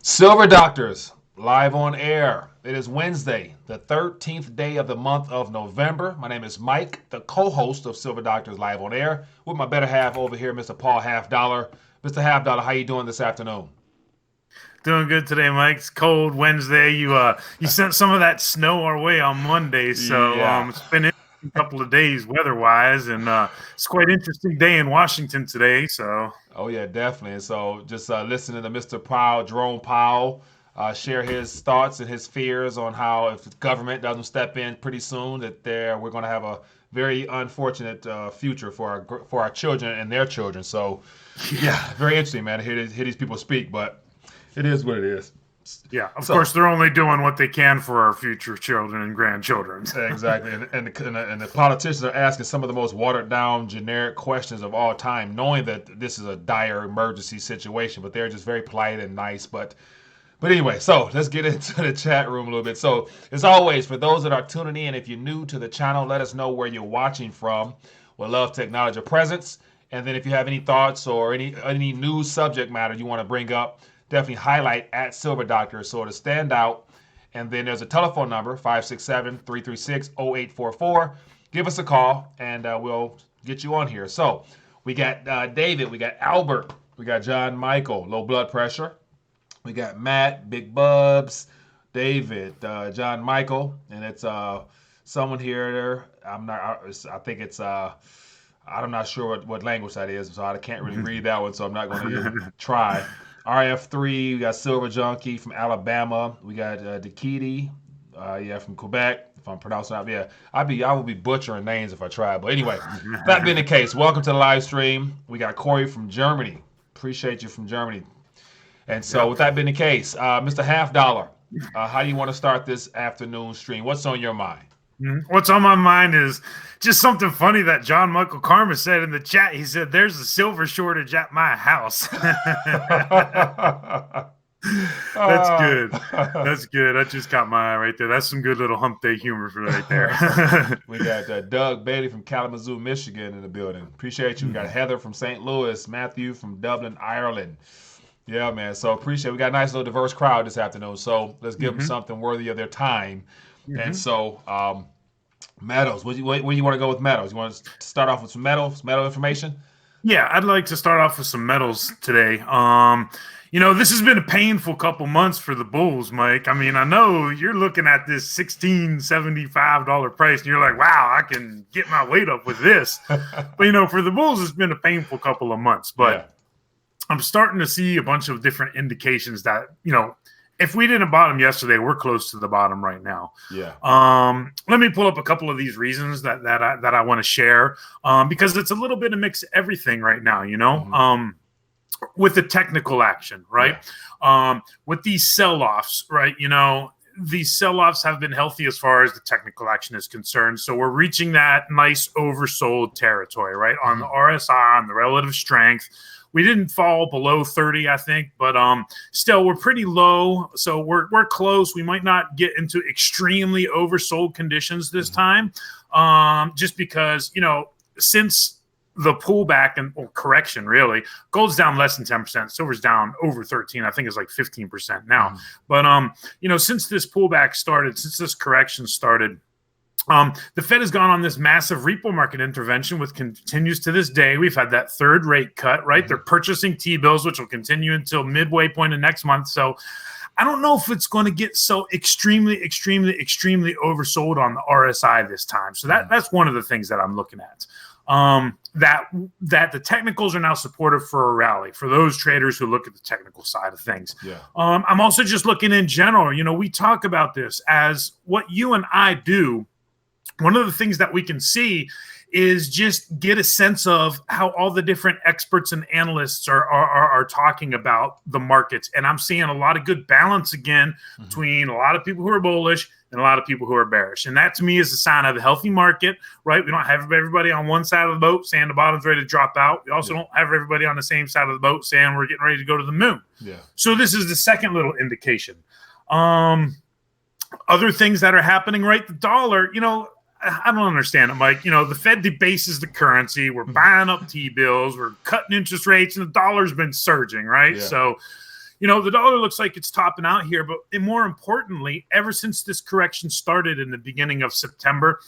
Silver Doctors, live on air. It is Wednesday, the 13th day of the month of November. My name is Mike, the co-host of Silver Doctors Live on Air, with my better half over here, Mr. Paul Half Dollar. Mr. Half Dollar, how you doing this afternoon? Doing good today, Mike. It's cold Wednesday. You sent some of that snow our way on Monday, so Yeah. it's been a couple of days weather-wise, and it's quite an interesting day in Washington today. So Oh, yeah, definitely. And so just listening to Mr. Powell, Jerome Powell, share his thoughts and his fears on how if the government doesn't step in pretty soon, that we're going to have a very unfortunate future for our children and their children. So, yeah, yeah, very interesting, man, to hear these people speak, but it is what it is. yeah. Of So, course, they're only doing what they can for our future children and grandchildren. exactly. And the politicians are asking some of the most watered down, generic questions of all time, knowing that this is a dire emergency situation, but they're just very polite and nice. But anyway, so let's get into the chat room a little bit. So, as always, for those that are tuning in, if you're new to the channel, let us know where you're watching from. We'd love to acknowledge your presence. And then if you have any thoughts or any news subject matter you want to bring up, definitely highlight at Silver Doctor so to stand out. And then there's a telephone number, 567-336-0844. Give us a call, and we'll get you on here. So we got David, we got Albert, we got John Michael, low blood pressure. We got Matt, Big Bubs, David, John Michael, and it's someone here. I'm not. I think it's. I'm not sure what language that is, so I can't really read that one. So I'm not going to even try. RF3. We got Silver Junkie from Alabama. We got Dikiti, yeah, from Quebec. If I'm pronouncing that, yeah, I would be butchering names if I tried. But anyway, that being the case, welcome to the live stream. We got Corey from Germany. Appreciate you from Germany. And so, Yep. with that being the case, Mr. Half Dollar, how do you want to start this afternoon stream? What's on your mind? What's on my mind is just something funny that John Michael Karma said in the chat. He said, "There's a silver shortage at my house." That's good. That's good. That just caught my eye right there. That's some good little hump day humor for right there. We got Doug Bailey from Kalamazoo, Michigan in the building. Appreciate you. We got Heather from St. Louis, Matthew from Dublin, Ireland. Yeah, man. So appreciate. We got a nice little diverse crowd this afternoon. So let's give them hmm something worthy of their time. And hmm so, Meadows, where you want to go with Meadows? You want to start off with some metal information? Yeah, I'd like to start off with some medals today. This has been a painful couple months for the Bulls, Mike. I mean, I know you're looking at this $16.75 price, and you're like, wow, I can get my weight up with this. But, for the Bulls, it's been a painful couple of months. But Yeah. I'm starting to see a bunch of different indications that, if we didn't bottom yesterday, we're close to the bottom right now. Yeah. Let me pull up a couple of these reasons that I want to share, because it's a little bit of mix of everything right now, Mm-hmm. with the technical action, right? With these sell-offs, right? These sell-offs have been healthy as far as the technical action is concerned. So we're reaching that nice oversold territory, right? On the RSI, on the relative strength. We didn't fall below 30, I think, but still we're pretty low. So we're close. We might not get into extremely oversold conditions this time, just because, since the pullback and correction, really, gold's down less than 10%. Silver's down over 13. I think it's like 15% now. But since this pullback started, since this correction started, the Fed has gone on this massive repo market intervention, which continues to this day. We've had that third rate cut, right? They're purchasing T-bills, which will continue until midway point of next month. So I don't know if it's going to get so extremely, extremely, extremely oversold on the RSI this time. So that's one of the things that I'm looking at. That the technicals are now supportive for a rally for those traders who look at the technical side of things. Yeah. I'm also just looking in general. We talk about this as what you and I do. One of the things that we can see is just get a sense of how all the different experts and analysts are talking about the markets. And I'm seeing a lot of good balance again between a lot of people who are bullish and a lot of people who are bearish. And that to me is a sign of a healthy market, right? We don't have everybody on one side of the boat saying the bottom's ready to drop out. We also don't have everybody on the same side of the boat saying we're getting ready to go to the moon. Yeah. So this is the second little indication. Other things that are happening, right? The dollar, I don't understand it, Mike. The Fed debases the currency. We're buying up T-bills. We're cutting interest rates, and the dollar's been surging, right? Yeah. So, the dollar looks like it's topping out here. But more importantly, ever since this correction started in the beginning of September,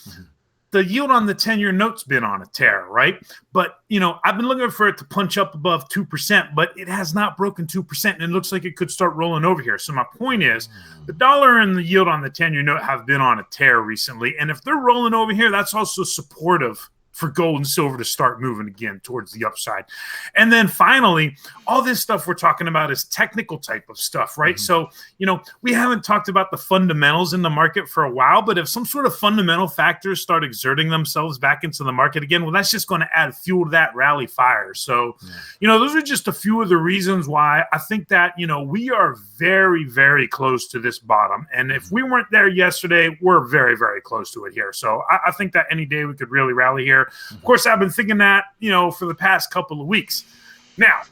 the yield on the 10-year note's been on a tear, right? But, I've been looking for it to punch up above 2%, but it has not broken 2%, and it looks like it could start rolling over here. So my point is, the dollar and the yield on the 10-year note have been on a tear recently, and if they're rolling over here, that's also supportive for gold and silver to start moving again towards the upside. And then finally, all this stuff we're talking about is technical type of stuff, right? So, we haven't talked about the fundamentals in the market for a while, but if some sort of fundamental factors start exerting themselves back into the market again, well, that's just going to add fuel to that rally fire. So, those are just a few of the reasons why I think that, we are very, very close to this bottom. And if we weren't there yesterday, we're very, very close to it here. So I think that any day we could really rally here. Of course, I've been thinking that, for the past couple of weeks. Now,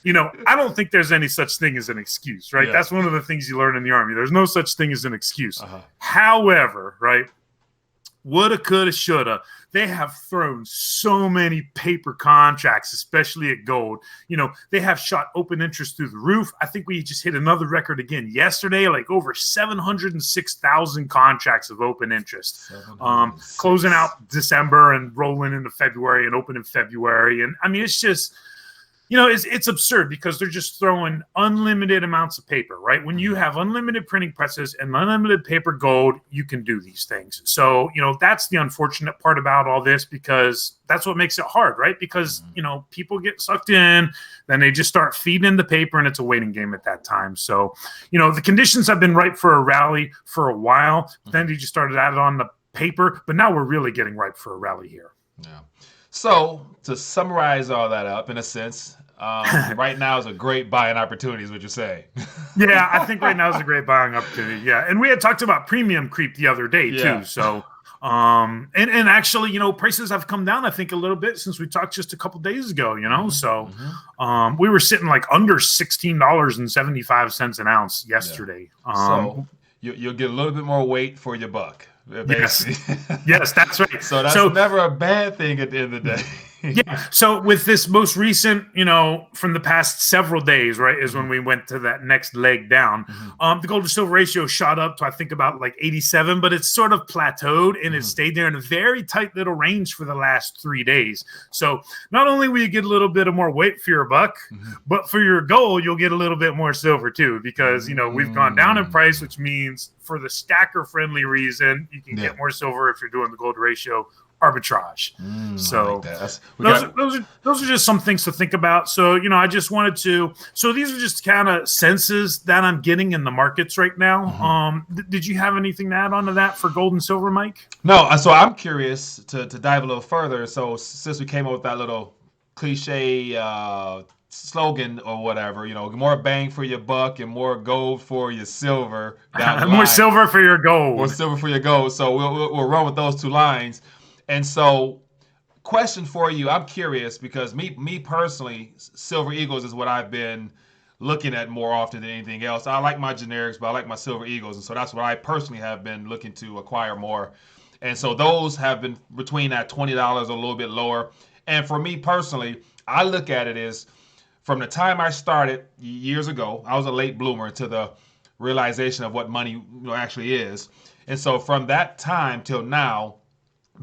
I don't think there's any such thing as an excuse, right? Yeah. That's one of the things you learn in the Army. There's no such thing as an excuse. However, right, woulda, coulda, shoulda, they have thrown so many paper contracts, especially at gold. They have shot open interest through the roof. I think we just hit another record again yesterday, like over 706,000 contracts of open interest. Closing out December and rolling into February and open in February. And I mean, it's just, it's absurd because they're just throwing unlimited amounts of paper, right? When you have unlimited printing presses and unlimited paper gold, you can do these things. So, that's the unfortunate part about all this, because that's what makes it hard, right? Because, people get sucked in, then they just start feeding in the paper, and it's a waiting game at that time. So, the conditions have been ripe for a rally for a while. Then they just started adding on the paper, but now we're really getting ripe for a rally here. Yeah. So to summarize all that up, in a sense, right now is a great buying opportunity, is what you're saying. Yeah, I think right now is a great buying opportunity. Yeah, and we had talked about premium creep the other day too. So, and actually, prices have come down, I think, a little bit since we talked just a couple days ago. So we were sitting like under $16.75 an ounce yesterday. So you'll get a little bit more weight for your buck. Yes. Yes, that's right. So that's never a bad thing at the end of the day. Yeah. So with this most recent, from the past several days, right, is when we went to that next leg down. The gold to silver ratio shot up to, I think, about like 87, but it's sort of plateaued and it stayed there in a very tight little range for the last 3 days. So not only will you get a little bit of more weight for your buck, but for your gold, you'll get a little bit more silver too, because, we've gone down in price, which means for the stacker friendly reason, you can get more silver if you're doing the gold ratio arbitrage. So like those are just some things to think about. So, I just wanted to, so these are just kind of senses that I'm getting in the markets right now. Did you have anything to add on to that for gold and silver, Mike? No. So I'm curious to dive a little further. So since we came up with that little cliche slogan or whatever, more bang for your buck and more gold for your silver. More silver for your gold. More silver for your gold. So we'll run with those two lines. And so, question for you, I'm curious, because me personally, Silver Eagles is what I've been looking at more often than anything else. I like my generics, but I like my Silver Eagles, and so that's what I personally have been looking to acquire more. And so those have been between that $20 or a little bit lower. And for me personally, I look at it as, from the time I started years ago, I was a late bloomer to the realization of what money actually is. And so from that time till now,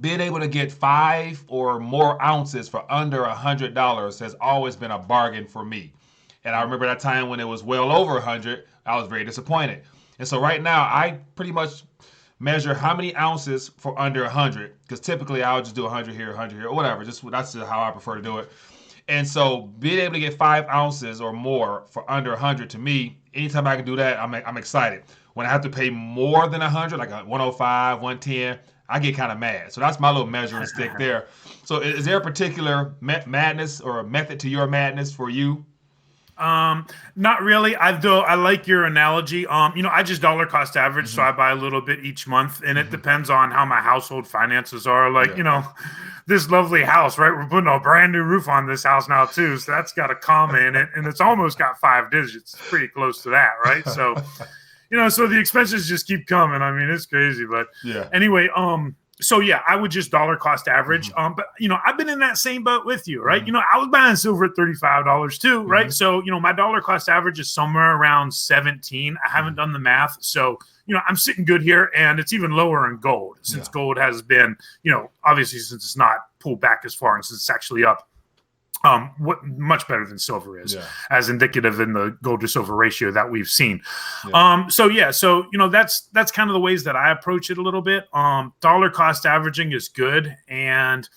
being able to get 5 or more ounces for under $100 has always been a bargain for me. And I remember that time when it was well over 100, I was very disappointed. And so right now, I pretty much measure how many ounces for under 100, because typically I would just do 100 here, 100 here, or whatever. That's just how I prefer to do it. And so being able to get 5 ounces or more for under 100, to me, anytime I can do that, I'm excited. When I have to pay more than 100, like 105, 110, I get kind of mad. So that's my little measuring stick there. So is there a particular madness or a method to your madness for you? Not really. I like your analogy. I just dollar cost average, so I buy a little bit each month, and it depends on how my household finances are. Like, this lovely house, right? We're putting a brand new roof on this house now too, so that's got a comma in it, and it's almost got 5 digits. It's pretty close to that, right? So, so the expenses just keep coming. I mean, it's crazy, but anyway, So yeah, I would just dollar cost average. But I've been in that same boat with you, right? I was buying silver at $35 too, right? So my dollar cost average is somewhere around 17. I haven't done the math, so I'm sitting good here, and it's even lower in gold since gold has been, obviously since it's not pulled back as far and since it's actually up. What much better than silver is, as indicative in the gold to silver ratio that we've seen. So that's kind of the ways that I approach it a little bit. Dollar cost averaging is good, and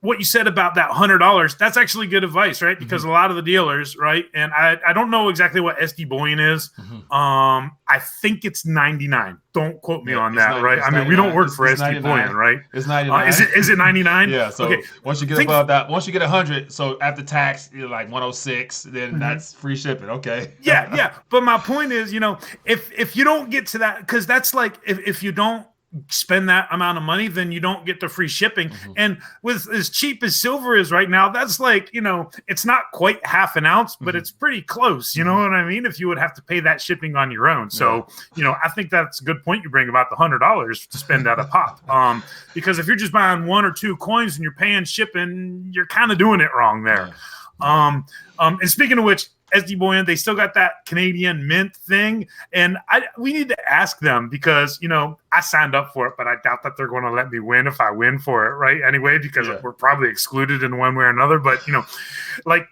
what you said about that $100, that's actually good advice, right? Because a lot of the dealers, right? And I don't know exactly what SD bullion is. I think it's 99. Don't quote me on that, right? I mean, we don't work for SD bullion, right? It's 99. Is it 99? Yeah. So okay. Once you get above that, once you get 100, so after tax, you're like 106. Then that's free shipping. Okay. yeah. But my point is, if you don't get to that, because that's like if you don't spend that amount of money, then you don't get the free shipping. And with as cheap as silver is right now, that's like, it's not quite half an ounce, but it's pretty close. You know what I mean? If you would have to pay that shipping on your own. So, I think that's a good point you bring about the $100 to spend at a pop. Because if you're just buying one or two coins and you're paying shipping, you're kind of doing it wrong there. And speaking of which, SD bullion, they still got that Canadian mint thing, and we need to ask them because I signed up for it, but I doubt that they're going to let me win if I win for it, right? Anyway, because we're probably excluded in one way or another. But like,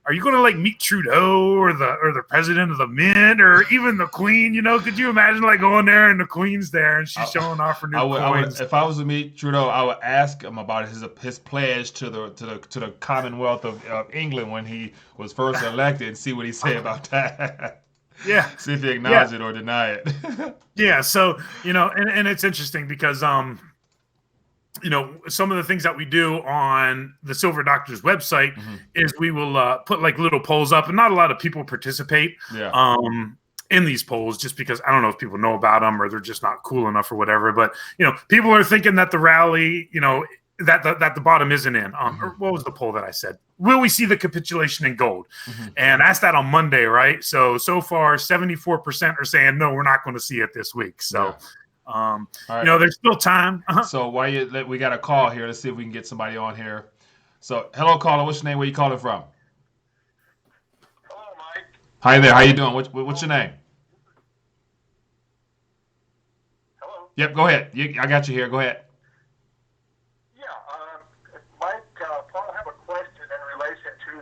are you going to meet Trudeau or the president of the mint or even the Queen? Could you imagine going there and the Queen's there and she's showing off her new coins? If I was to meet Trudeau, I would ask him about his pledge to the Commonwealth of England when he was first elected. See what he say about that. Yeah. See if he acknowledge it or deny it. Yeah. So, and it's interesting because, some of the things that we do on the Silver Doctor's website is we will put little polls up, and not a lot of people participate in these polls just because I don't know if people know about them or they're just not cool enough or whatever. But, people are thinking that the rally, that the bottom isn't in. Or what was the poll that I said? Will we see the capitulation in gold? And I asked that on Monday, right? So far, 74% are saying no, we're not going to see it this week. So, there's still time. So we got a call here. Let's see if we can get somebody on here. So, hello, caller. What's your name? Where you calling from? Hello, Mike. Hi there. How you doing? What's your name? Hello. Yep. Go ahead. I got you here. Go ahead. Mike, Paul, I have a question in relation to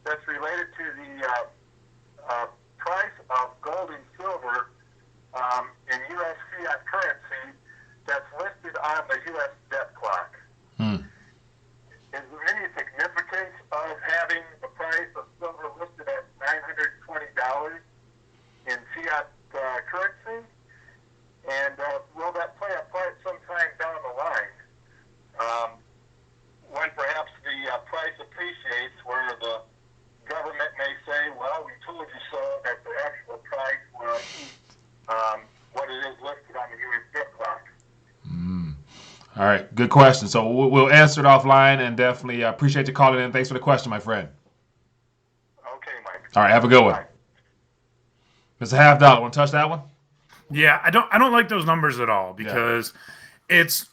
that's related to the price of gold and silver in U.S. fiat currency that's listed on the U.S. debt clock. Is there any significance of having the price of silver listed at $920 in fiat currency? And will that play a part sometime down the line when perhaps the price appreciates, where the government may say, well, we told you so, that the actual price was what it is listed on the U.S. debt clock? All right, good question. So we'll answer it offline, and definitely appreciate you calling in. Thanks for the question, my friend. Okay, Mike. All right, have a good one. Bye. Mr. Half Dollar, want to touch that one? Yeah, I don't like those numbers at all because it's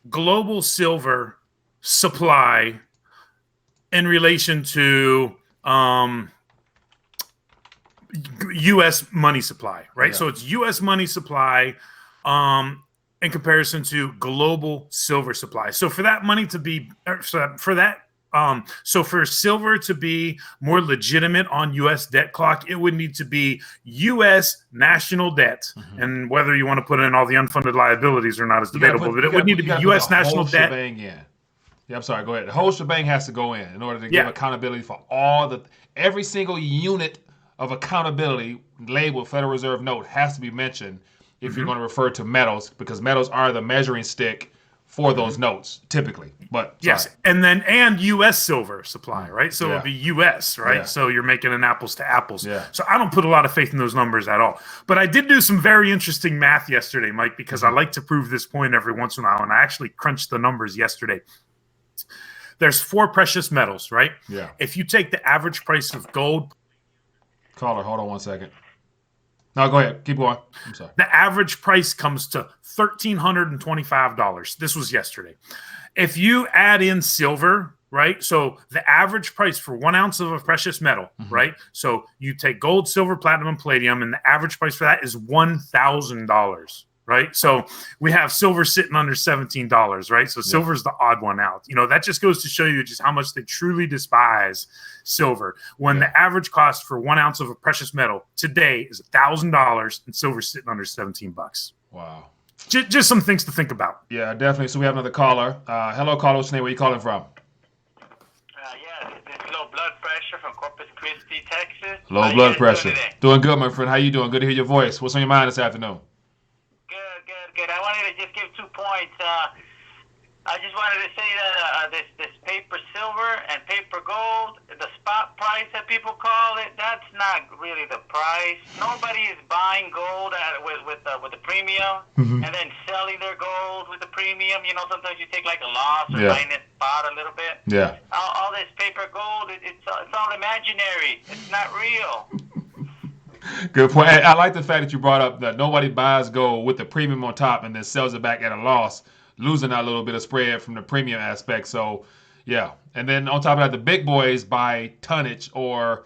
global silver supply in relation to U.S. money supply, right? So it's U.S. money supply in comparison to global silver supply. So for that money to be so for silver to be more legitimate on U.S. debt clock, it would need to be U.S. national debt. And whether you want to put in all the unfunded liabilities or not is debatable, but it would need to be U.S. national debt. Yeah, I'm sorry, go ahead. The whole shebang has to go in order to give accountability for every single unit of accountability labeled Federal Reserve note has to be mentioned if you're going to refer to metals, because metals are the measuring stick for those notes, typically. But and U.S. silver supply, right? So it would be U.S., right? So you're making an apples to apples. So I don't put a lot of faith in those numbers at all. But I did do some very interesting math yesterday, Mike, because I like to prove this point every once in a while, and I actually crunched the numbers yesterday. There's 4 precious metals, right? Yeah. If you take the average price of gold, Caller, hold on one second. No, go ahead. Keep going. I'm sorry. The average price comes to $1,325. This was yesterday. If you add in silver, right? So the average price for 1 ounce of a precious metal, right? So you take gold, silver, platinum, and palladium, and the average price for that is $1,000. Right. So we have silver sitting under $17, right? So silver's the odd one out. That just goes to show you just how much they truly despise silver. When the average cost for 1 ounce of a precious metal today is $1,000 and silver's sitting under $17. Wow. Just some things to think about. Yeah, definitely. So we have another caller. Hello, caller. What's your name? Where are you calling from? It's low blood pressure from Corpus Christi, Texas. Low blood pressure. Doing good, my friend. How you doing? Good to hear your voice. What's on your mind this afternoon? Good. I wanted to just give 2 points. I just wanted to say that this paper silver and paper gold, the spot price that people call it, that's not really the price. Nobody is buying gold with the premium and then selling their gold with the premium. Sometimes you take like a loss or buying it spot a little bit. Yeah. All this paper gold, it's all imaginary. It's not real. Good point. I like the fact that you brought up that nobody buys gold with the premium on top and then sells it back at a loss, losing that little bit of spread from the premium aspect. So, yeah. And then on top of that, the big boys buy tonnage or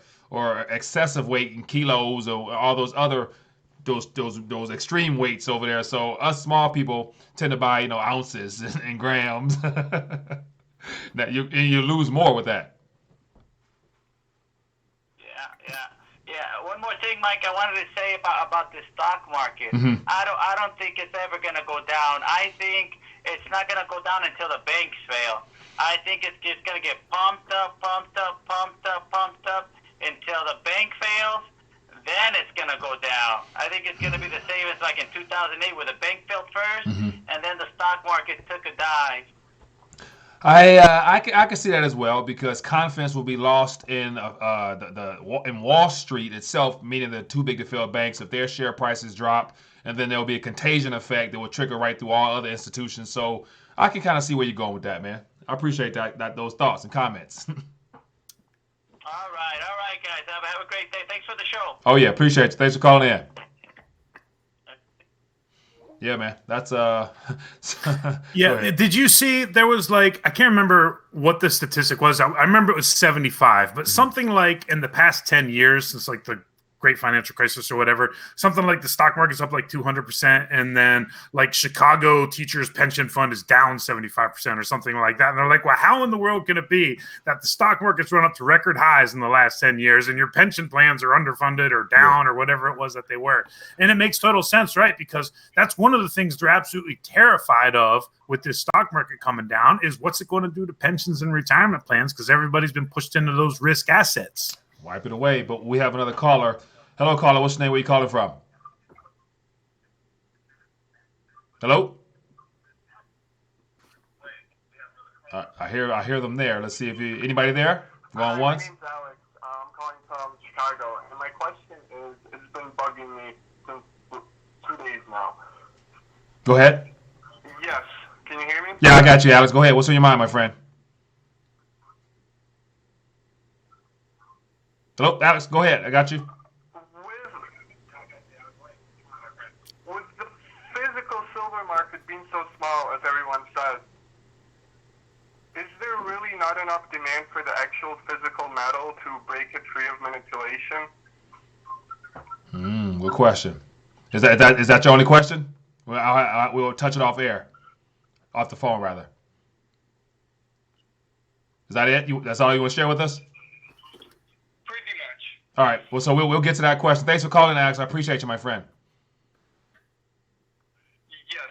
excessive weight in kilos or all those other those extreme weights over there. So us small people tend to buy ounces and grams. That you lose more with that. Yeah. One more thing, Mike, I wanted to say about the stock market. I don't think it's ever going to go down. I think it's not going to go down until the banks fail. I think it's just going to get pumped up until the bank fails. Then it's going to go down. I think it's going to be the same as like in 2008 where the bank failed first, and then the stock market took a dive. I can see that as well because confidence will be lost in in Wall Street itself, meaning the too big to fail banks. If their share prices drop, and then there will be a contagion effect that will trickle right through all other institutions. So I can kind of see where you're going with that, man. I appreciate those thoughts and comments. All right, guys. Have a great day. Thanks for the show. Oh yeah, appreciate you. Thanks for calling in. Yeah, man. That's Yeah. Did you see there was I can't remember what the statistic was. I remember it was 75, but something like in the past 10 years since the great financial crisis or whatever, something like the stock market's up 200%, and then Chicago teachers pension fund is down 75% or something like that. And they're like, well, how in the world can it be that the stock market's run up to record highs in the last 10 years and your pension plans are underfunded or down or whatever it was that they were? And it makes total sense, right? Because that's one of the things they're absolutely terrified of with this stock market coming down is what's it going to do to pensions and retirement plans, because everybody's been pushed into those risk assets. Wipe it away. But we have another caller. Hello, caller. What's your name? Where you calling from? Hello? I hear them there. Let's see if anybody there? Going once? My name's Alex. I'm calling from Chicago, and my question is, it's been bugging me since 2 days now. Go ahead. Yes. Can you hear me? Yeah, I got you, Alex. Go ahead. What's on your mind, my friend? Hello, Alex. Go ahead. I got you. With the physical silver market being so small, as everyone says, is there really not enough demand for the actual physical metal to break it free of manipulation? Good question. Is that your only question? Well, we'll touch it off the phone rather. Is that it? That's all you want to share with us? Pretty much. All right. Well, so we'll get to that question. Thanks for calling, Alex. I appreciate you, my friend. Yes.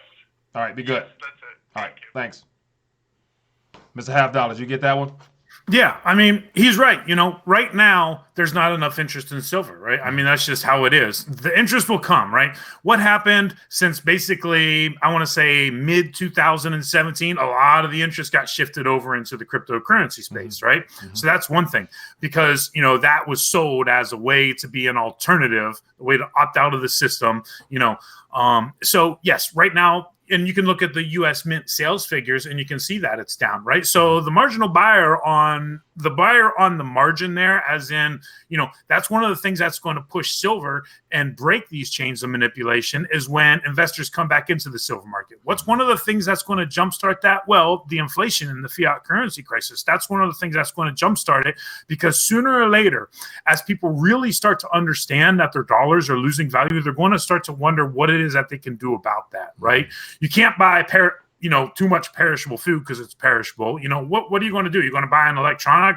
All right. Be good. Yes, that's it. All right. Thanks. Mr. Half Dollar, did you get that one? Yeah, I mean, he's right. Right now, there's not enough interest in silver, right? I mean, that's just how it is. The interest will come, right? What happened since basically, I want to say mid-2017, a lot of the interest got shifted over into the cryptocurrency space, right? So that's one thing, because, that was sold as a way to be an alternative, a way to opt out of the system, So, yes, right now, and you can look at the U.S. Mint sales figures, and you can see that it's down, right? So the marginal buyer on the buyer on the margin there, as in, that's one of the things that's going to push silver and break these chains of manipulation is when investors come back into the silver market. What's one of the things that's going to jumpstart that? Well, the inflation and the fiat currency crisis. That's one of the things that's going to jumpstart it, because sooner or later, as people really start to understand that their dollars are losing value, they're going to start to wonder what it is that they can do about that, right? You can't buy too much perishable food because it's perishable. What are you going to do? You're going to buy an electronic,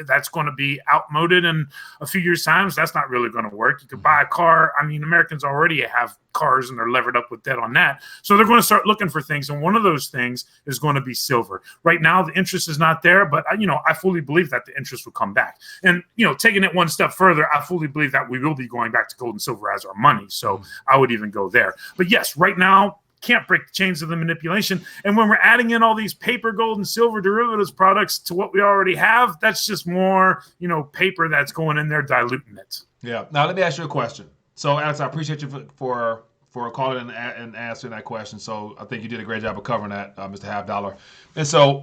that's going to be outmoded in a few years' time. So that's not really going to work. You could buy a car. I mean, Americans already have cars and they're levered up with debt on that. So they're going to start looking for things. And one of those things is going to be silver. Right now, the interest is not there, but I fully believe that the interest will come back. And, taking it one step further, I fully believe that we will be going back to gold and silver as our money. So I would even go there. But yes, right now, can't break the chains of the manipulation. And when we're adding in all these paper, gold, and silver derivatives products to what we already have, that's just more, paper that's going in there diluting it. Yeah. Now, let me ask you a question. So, Alex, I appreciate you for calling and answering that question. So, I think you did a great job of covering that, Mr. Half Dollar. And so,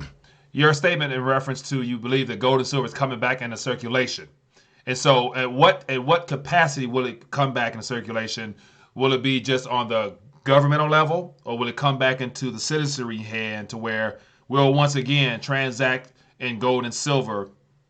your statement in reference to you believe that gold and silver is coming back into circulation. And so, at what capacity will it come back into circulation? Will it be just on the governmental level, or will it come back into the citizenry hand to where we'll once again transact in gold and silver,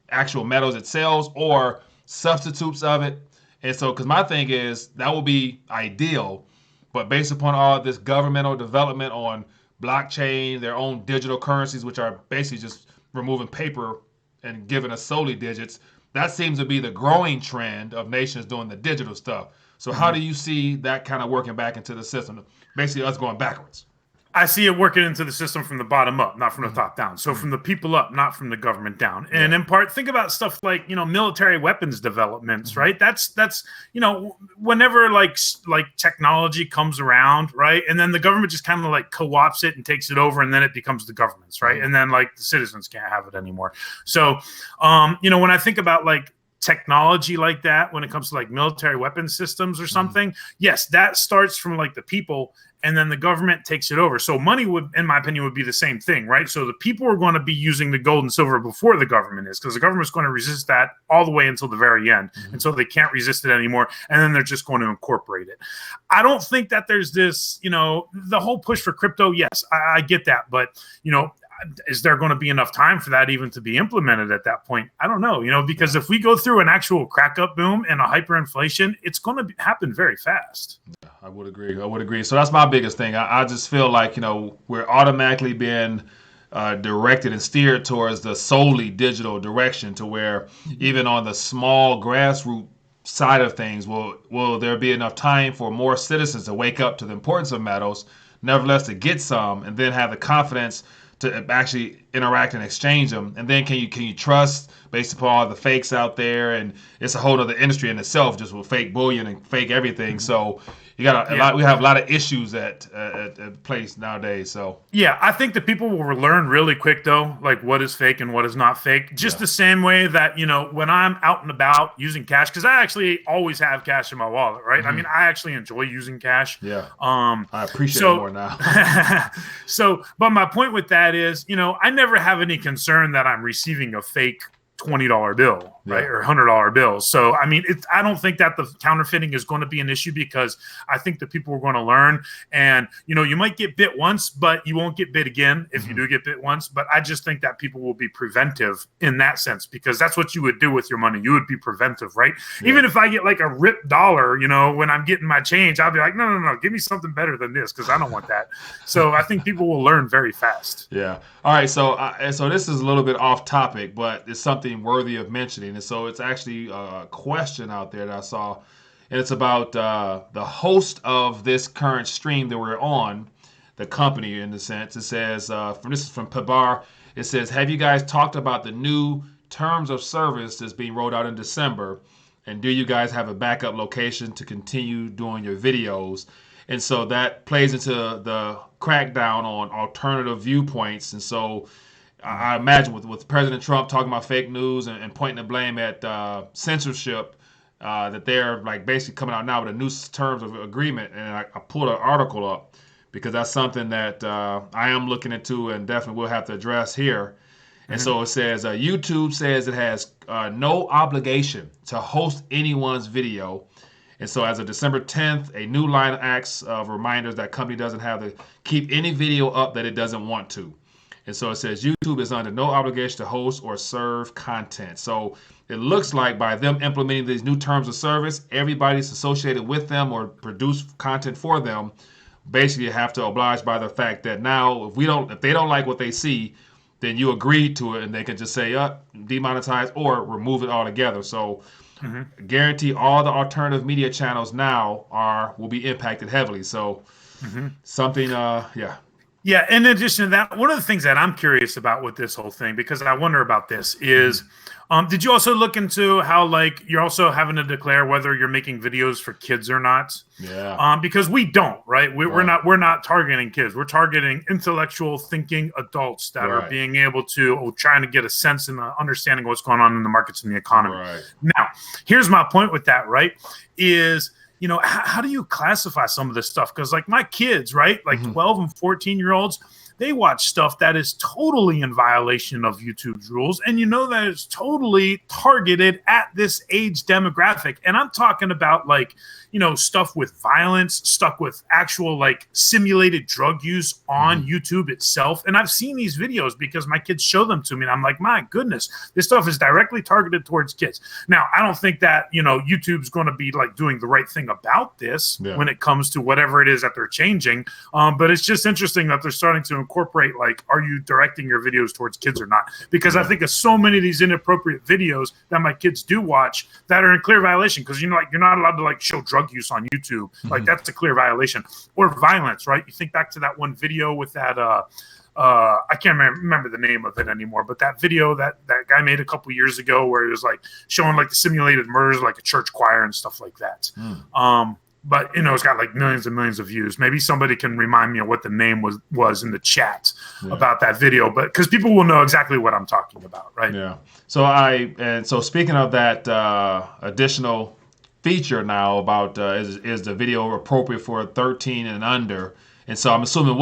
actual metals itself, or substitutes of it? And so, because my thing is that will be ideal, but based upon all this governmental development on blockchain, their own digital currencies, which are basically just removing paper and giving us solely digits, that seems to be the growing trend of nations doing the digital stuff. So how do you see that kind of working back into the system? Basically, us going backwards. I see it working into the system from the bottom up, not from the top down. So from the people up, not from the government down. And in part, think about stuff like, military weapons developments, right? That's whenever like technology comes around, right? And then the government just kind of like co-ops it and takes it over, and then it becomes the government's, right? And then like the citizens can't have it anymore. So, when I think about like technology like that, when it comes to like military weapons systems or something, yes, that starts from like the people, and then the government takes it over. So money would, in my opinion, would be the same thing, right? So the people are going to be using the gold and silver before the government is, because the government's going to resist that all the way until the very end. And so they can't resist it anymore. And then they're just going to incorporate it. I don't think that there's this, the whole push for crypto. Yes, I get that. But, is there going to be enough time for that even to be implemented at that point? I don't know, because if we go through an actual crack up boom and a hyperinflation, it's going to happen very fast. Yeah, I would agree. So that's my biggest thing. I just feel like, we're automatically being directed and steered towards the solely digital direction, to where even on the small grassroots side of things, will there be enough time for more citizens to wake up to the importance of metals, nevertheless to get some, and then have the confidence to actually interact and exchange them? And then can you trust, based upon all the fakes out there? And it's a whole other industry in itself, just with fake bullion and fake everything. So you got we have a lot of issues at place nowadays. So yeah, I think that people will learn really quick though, like what is fake and what is not fake. Just the same way that when I'm out and about using cash, because I actually always have cash in my wallet, right? I mean, I actually enjoy using cash. Yeah. I appreciate it more now. But my point with that is, I never have any concern that I'm receiving a fake $20 bill, right? Or $100 bill. So, I mean, I don't think that the counterfeiting is going to be an issue, because I think that people are going to learn. And, you might get bit once, but you won't get bit again if you do get bit once. But I just think that people will be preventive in that sense, because that's what you would do with your money. You would be preventive, right? Yeah. Even if I get like a ripped dollar, when I'm getting my change, I'll be like, no, give me something better than this, because I don't want that. So I think people will learn very fast. Yeah. All right. So this is a little bit off topic, but it's something worthy of mentioning. And so it's actually a question out there that I saw, and it's about the host of this current stream that we're on, the company in the sense. It says, this is from Pabar. It says, have you guys talked about the new terms of service that's being rolled out in December? And do you guys have a backup location to continue doing your videos? And so that plays into the crackdown on alternative viewpoints. And so I imagine with President Trump talking about fake news and pointing the blame at censorship, that they're like basically coming out now with a new terms of agreement. And I pulled an article up because that's something that I am looking into and definitely will have to address here. And so it says YouTube says it has no obligation to host anyone's video. And so as of December 10th, a new line of acts of reminders that company doesn't have to keep any video up that it doesn't want to. And so it says YouTube is under no obligation to host or serve content. So it looks like by them implementing these new terms of service, everybody's associated with them or produce content for them basically have to oblige by the fact that now if they don't like what they see, then you agree to it and they can just say demonetize or remove it altogether. So guarantee all the alternative media channels now will be impacted heavily. So something Yeah, in addition to that, one of the things that I'm curious about with this whole thing, because I wonder about this, is did you also look into how like you're also having to declare whether you're making videos for kids or not? Yeah. Because we don't, right? We're not targeting kids. We're targeting intellectual thinking adults that are being able to trying to get a sense and understanding what's going on in the markets and the economy. Right. Now, here's my point with that, right? Is how do you classify some of this stuff? Because like my kids, right, like 12 and 14-year-olds, they watch stuff that is totally in violation of YouTube's rules. And that it's totally targeted at this age demographic. And I'm talking about like, stuff with violence, stuff with actual like simulated drug use on YouTube itself. And I've seen these videos because my kids show them to me. And I'm like, my goodness, this stuff is directly targeted towards kids. Now, I don't think that, YouTube's going to be like doing the right thing about this when it comes to whatever it is that they're changing. But it's just interesting that they're starting to incorporate, like, are you directing your videos towards kids or not? Because I think of so many of these inappropriate videos that my kids do watch that are in clear violation. Because, you're not allowed to like show drug use on YouTube. Like that's a clear violation. Or violence, right? You think back to that one video with that I can't remember the name of it anymore, but that video that guy made a couple years ago where he was like showing like the simulated murders, like a church choir and stuff like that. But it's got like millions and millions of views. Maybe somebody can remind me of what the name was in the chat about that video, but because people will know exactly what I'm talking about, right? Yeah. So speaking of that additional feature now about is the video appropriate for 13 and under? And so I'm assuming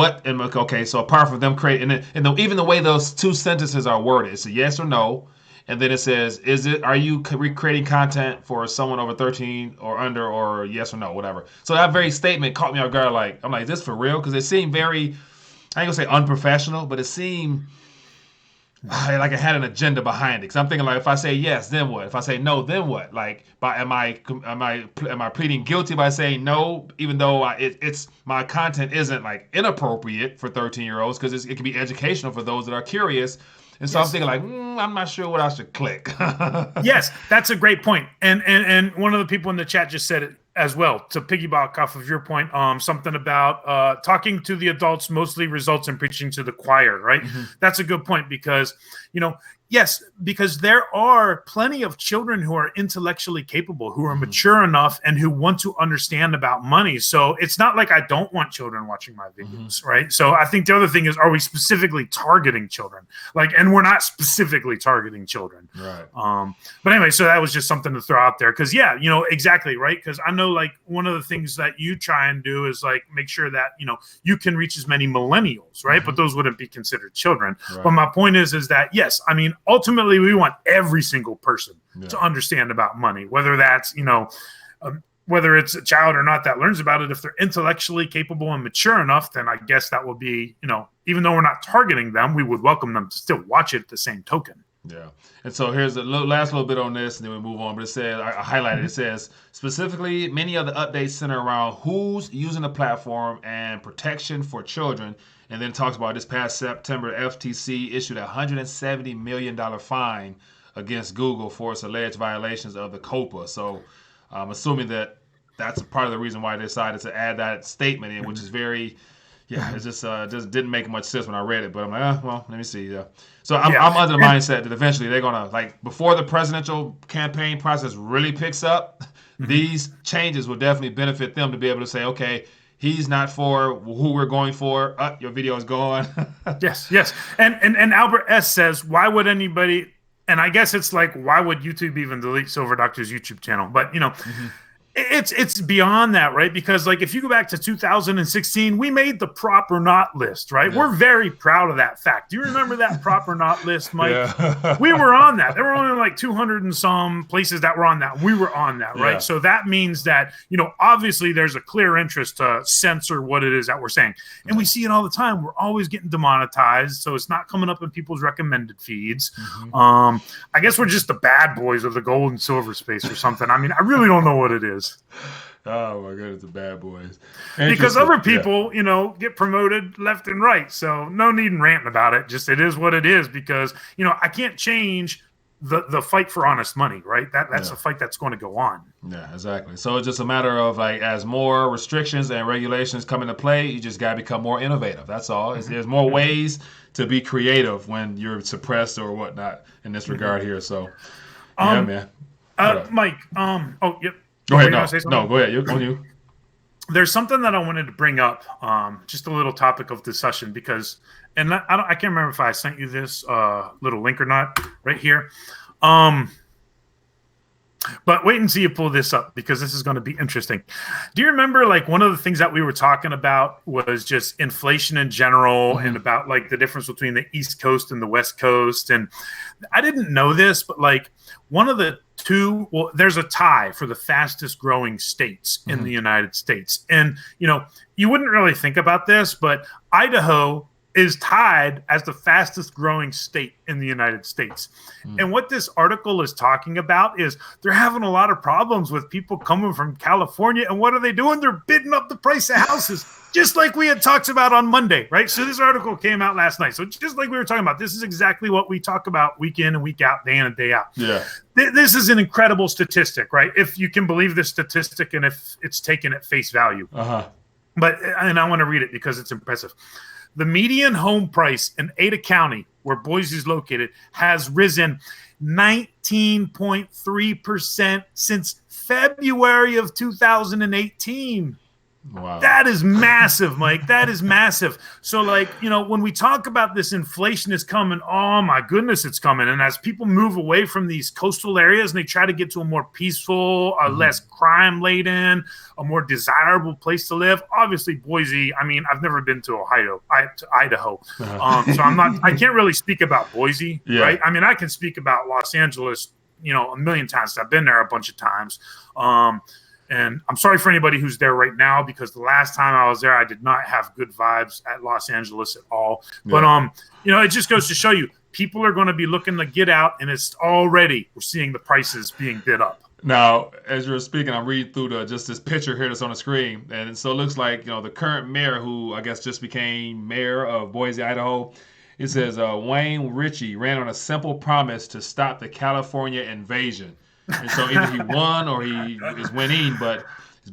so apart from them creating and even the way those two sentences are worded, it's a yes or no. And then it says, are you creating content for someone over 13 or under, or yes or no, whatever. So that very statement caught me off guard. Like, I'm like, is this for real? Because it seemed very, I ain't gonna say unprofessional, but it seemed like it had an agenda behind it. Because I'm thinking, like, if I say yes, then what? If I say no, then what? Like, am I pleading guilty by saying no, even though it's my content isn't like inappropriate for 13-year-olds, because it can be educational for those that are curious. And so I'm thinking like, I'm not sure what I should click. Yes, that's a great point. And one of the people in the chat just said it as well, to piggyback off of your point, something about talking to the adults mostly results in preaching to the choir, right? That's a good point because, yes, because there are plenty of children who are intellectually capable, who are mature enough and who want to understand about money. So it's not like I don't want children watching my videos, right? So I think the other thing is, are we specifically targeting children? And we're not specifically targeting children. Right. But anyway, so that was just something to throw out there. Because, exactly, right? Because I know, like, one of the things that you try and do is, like, make sure that, you can reach as many millennials, right? But those wouldn't be considered children. Right. But my point is that, yes, I mean, ultimately, we want every single person to understand about money, whether that's, whether it's a child or not that learns about it. If they're intellectually capable and mature enough, then I guess that would be, even though we're not targeting them, we would welcome them to still watch it at the same token. Yeah. And so here's the last little bit on this, and then we move on. But it says, I highlighted, it says, specifically, many of the updates center around who's using the platform and protection for children. And then it talks about this past September, FTC issued a $170 million fine against Google for its alleged violations of the COPA. So I'm assuming that that's part of the reason why they decided to add that statement in, which is very, it just didn't make much sense when I read it. But I'm like, well, let me see. So I'm under the mindset that eventually they're going to, like, before the presidential campaign process really picks up, these changes will definitely benefit them to be able to say, okay, he's not for who we're going for. Your video is gone. Yes. And Albert S. says, why would anybody, and I guess it's like, why would YouTube even delete Silver Doctor's YouTube channel? But, It's beyond that, right? Because like if you go back to 2016, we made the prop or not list, right? Yeah. We're very proud of that fact. Do you remember that prop or not list, Mike? Yeah. We were on that. There were only like 200 and some places that were on that. We were on that, right? Yeah. So that means that, obviously there's a clear interest to censor what it is that we're saying. And we see it all the time. We're always getting demonetized. So it's not coming up in people's recommended feeds. I guess we're just the bad boys of the gold and silver space or something. I mean, I really don't know what it is. Oh my goodness, the bad boys. Because other people, get promoted left and right. So no need in ranting about it. Just it is what it is because, I can't change the fight for honest money, right? That's a fight that's going to go on. Yeah, exactly. So it's just a matter of like as more restrictions and regulations come into play, you just got to become more innovative. That's all. There's more ways to be creative when you're suppressed or whatnot in this regard here. So, yeah, man. Mike, yep. Go ahead. No, go ahead. You're on you. There's something that I wanted to bring up, just a little topic of discussion because, and I can't remember if I sent you this little link or not right here. But wait until you pull this up because this is going to be interesting. Do you remember like one of the things that we were talking about was just inflation in general and about like the difference between the East Coast and the West Coast? And I didn't know this, but like one of the there's a tie for the fastest growing states in the United States. And, you wouldn't really think about this, but Idaho is tied as the fastest growing state in the United States. And what this article is talking about is they're having a lot of problems with people coming from California. And what are they doing? They're bidding up the price of houses, just like we had talked about on Monday, right? So this article came out last night. So just like we were talking about, this is exactly what we talk about week in and week out, day in and day out. Yeah. This is an incredible statistic, right? If you can believe this statistic and if it's taken at face value. And I want to read it because it's impressive. The median home price in Ada County, where Boise is located, has risen 19.3% since February of 2018. Wow. That is massive, Mike. That is massive. So, like, when we talk about this inflation is coming, oh my goodness, it's coming. And as people move away from these coastal areas and they try to get to a more peaceful, less crime-laden, a more desirable place to live, obviously Boise, I mean, I've never been to Idaho. So I can't really speak about Boise, right? I mean, I can speak about Los Angeles, a million times. I've been there a bunch of times. And I'm sorry for anybody who's there right now because the last time I was there, I did not have good vibes at Los Angeles at all. But, it just goes to show you people are going to be looking to get out and it's already we're seeing the prices being bid up. Now, as you're speaking, I'm reading through just this picture here that's on the screen. And so it looks like, the current mayor who I guess just became mayor of Boise, Idaho. It says Wayne Ritchie ran on a simple promise to stop the California invasion. And so either he won or he is winning, but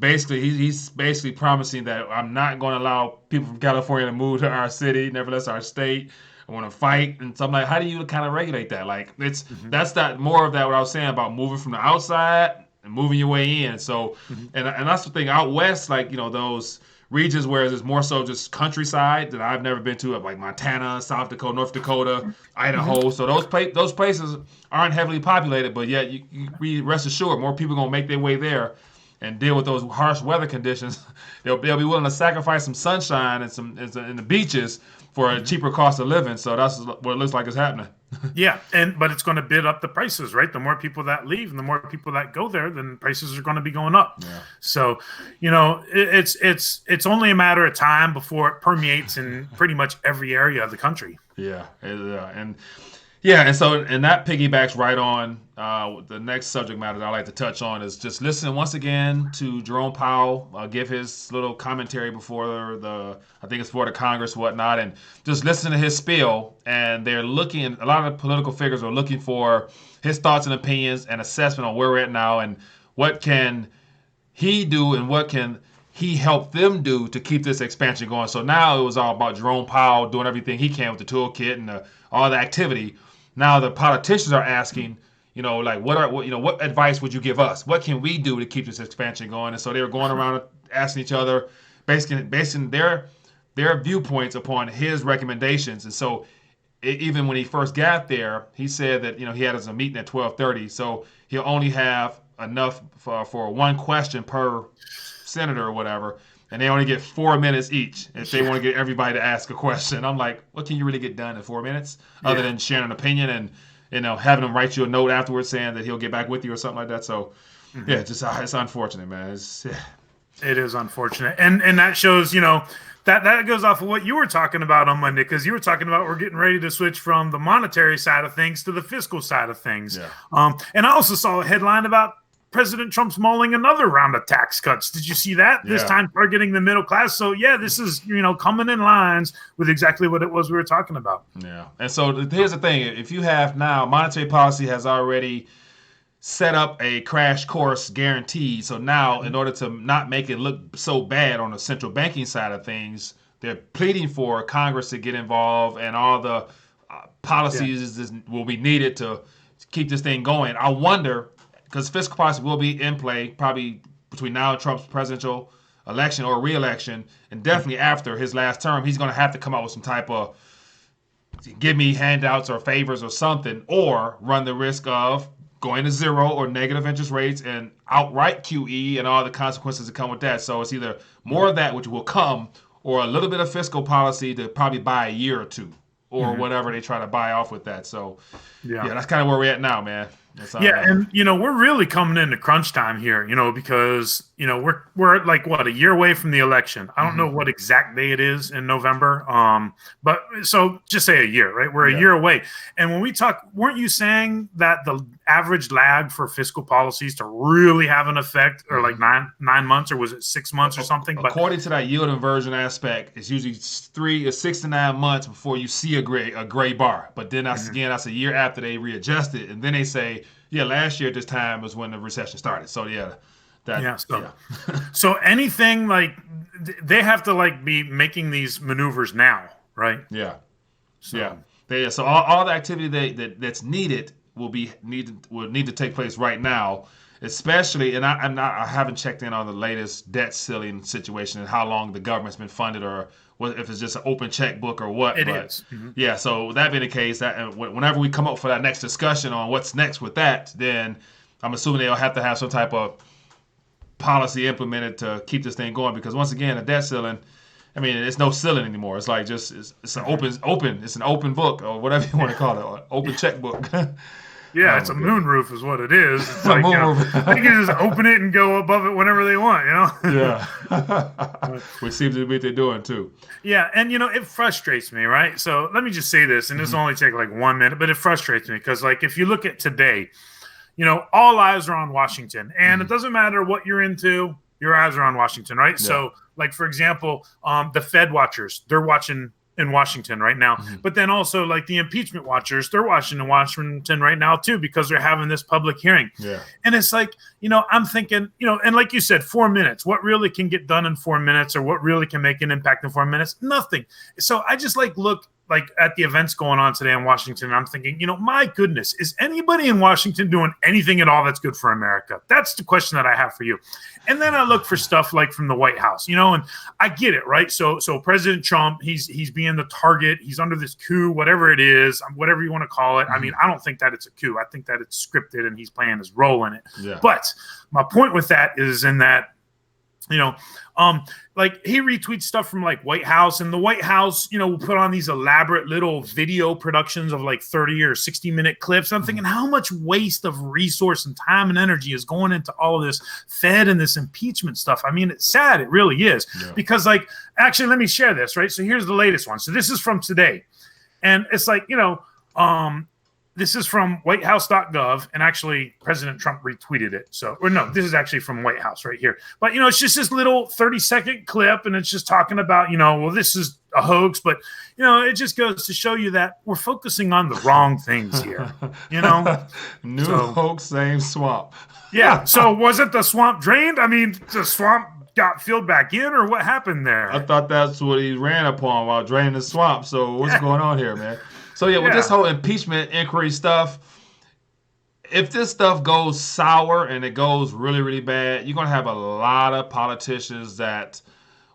he's basically promising that I'm not going to allow people from California to move to our city, nevertheless our state. I want to fight, and so I'm like, how do you kind of regulate that? Like that's that more of that what I was saying about moving from the outside and moving your way in. So and that's the thing out west, like those regions where there's more so just countryside that I've never been to, like Montana, South Dakota, North Dakota, Idaho. So those places aren't heavily populated, but yet we rest assured more people are gonna make their way there and deal with those harsh weather conditions. They'll be willing to sacrifice some sunshine and the beaches for a cheaper cost of living. So that's what it looks like is happening. Yeah, but it's going to bid up the prices, right? The more people that leave and the more people that go there, then prices are going to be going up. Yeah. So, it's only a matter of time before it permeates in pretty much every area of the country. Yeah, and so that piggybacks right on the next subject matter that I like to touch on is just listen once again to Jerome Powell give his little commentary before I think it's for the Congress, whatnot, and just listen to his spiel. And they're looking, a lot of political figures are looking for his thoughts and opinions and assessment on where we're at now and what can he do and what can he help them do to keep this expansion going. So now it was all about Jerome Powell doing everything he can with the toolkit and all the activity. Now the politicians are asking, what advice would you give us? What can we do to keep this expansion going? And so they were going around asking each other, basing their viewpoints upon his recommendations. And so even when he first got there, he said that he had a meeting at 12:30, so he'll only have enough for one question per senator or whatever, and they only get 4 minutes each if they want to get everybody to ask a question. I'm like, what can you really get done in 4 minutes other than sharing an opinion and having him write you a note afterwards saying that he'll get back with you or something like that? So yeah, it's unfortunate, man. It is unfortunate, and that shows, that goes off of what you were talking about on Monday, because you were talking about we're getting ready to switch from the monetary side of things to the fiscal side of things. Yeah. And I also saw a headline about President Trump's mulling another round of tax cuts. Did you see that? This time targeting the middle class. So yeah, this is coming in lines with exactly what it was we were talking about. Yeah, and so here's the thing: if you have now, monetary policy has already set up a crash course guarantee. So now, in order to not make it look so bad on the central banking side of things, they're pleading for Congress to get involved, and all the policies will be needed to keep this thing going. I wonder, because fiscal policy will be in play probably between now and Trump's presidential election or re-election, and definitely after his last term, he's going to have to come out with some type of give me handouts or favors or something, or run the risk of going to zero or negative interest rates and outright QE and all the consequences that come with that. So it's either more of that, which will come, or a little bit of fiscal policy to probably buy a year or two, or whatever they try to buy off with that. So yeah, that's kind of where we're at now, man. And we're really coming into crunch time here, because we're like a year away from the election. I don't know what exact day it is in November, but so just say a year, right? We're a year away, and when we talk, weren't you saying that the average lag for fiscal policies to really have an effect, or like nine months, or was it 6 months or something? According to that yield inversion aspect, it's usually 6 to 9 months before you see a gray bar. But then that's a year after they readjust it, and then they say, last year at this time was when the recession started. So so anything like they have to be making these maneuvers now, right? Yeah. So all the activity that's needed will need to take place right now, especially. And I haven't checked in on the latest debt ceiling situation and how long the government's been funded, or if it's just an open checkbook or what. It is. Yeah, so that being the case, that whenever we come up for that next discussion on what's next with that, then I'm assuming they'll have to have some type of policy implemented to keep this thing going. Because once again, the debt ceiling, it's no ceiling anymore. It's like it's an open. It's an open book, or whatever you want to call it, or open checkbook. Yeah, it's a moonroof is what it is. It's like, they can just open it and go above it whenever they want, Yeah. Which seems to be what they're doing, too. Yeah, and, it frustrates me, right? So let me just say this, and this will only take 1 minute, but it frustrates me because, if you look at today, all eyes are on Washington. And it doesn't matter what you're into, your eyes are on Washington, right? Yeah. So, for example, the Fed watchers, they're watching in Washington right now. But then also the impeachment watchers, they're watching in Washington right now too, because they're having this public hearing. Yeah. And it's I'm thinking, and like you said, 4 minutes, what really can get done in 4 minutes, or what really can make an impact in 4 minutes? Nothing. So I just look at the events going on today in Washington, and I'm thinking, my goodness, is anybody in Washington doing anything at all that's good for America? That's the question that I have for you. And then I look for stuff from the White House, and I get it, right? So President Trump, he's being the target. He's under this coup, whatever it is, whatever you want to call it. I don't think that it's a coup. I think that it's scripted and he's playing his role in it. Yeah. But my point with that is in that, he retweets stuff from White House, and the White House, will put on these elaborate little video productions of 30 or 60-minute clips. I'm thinking, how much waste of resource and time and energy is going into all of this Fed and this impeachment stuff? It's sad. It really is. Yeah. Because actually, let me share this, right? So here's the latest one. So this is from today, and it's this is from whitehouse.gov, and actually President Trump retweeted it. So, or no, this is actually from White House right here. But, it's just this little 30-second clip, and it's just talking about, this is a hoax. But, it just goes to show you that we're focusing on the wrong things here, New hoax, same swamp. Yeah. So was it the swamp drained? The swamp got filled back in, or what happened there? I thought that's what he ran upon while draining the swamp. So what's going on here, man? So, with this whole impeachment inquiry stuff, if this stuff goes sour and it goes really, really bad, you're going to have a lot of politicians that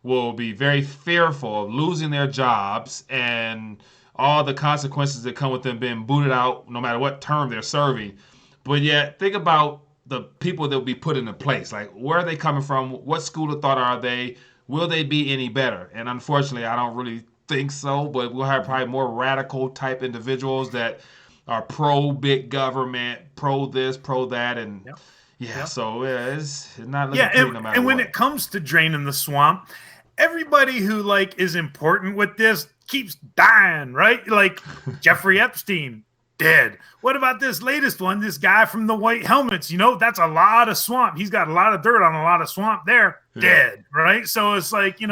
will be very fearful of losing their jobs and all the consequences that come with them being booted out no matter what term they're serving. But yet, think about the people that will be put into place. Like, where are they coming from? What school of thought are they? Will they be any better? And unfortunately, I don't really think so. But we'll have probably more radical type individuals that are pro big government, pro this, pro that, and Yep. yeah. Yep. So it's not looking pretty no matter and when what. it comes to draining the swamp, everybody who like is important with this keeps dying, right? Like Jeffrey Epstein, dead. What about this latest one? This guy from the white helmets, that's a lot of swamp. He's got a lot of dirt on a lot of swamp there, dead, right? So it's like, you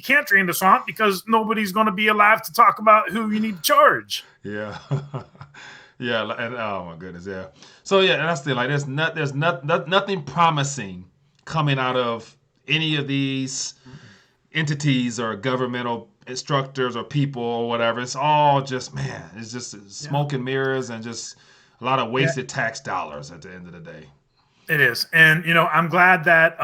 can't drain the swamp because nobody's going to be alive to talk about who you need to charge. Yeah. Yeah, and oh my goodness, yeah. So yeah, and that's the like. There's nothing promising coming out of any of these entities or governmental instructors or people or whatever. It's all just it's just smoke and mirrors and just a lot of wasted tax dollars at the end of the day. It is, and I'm glad that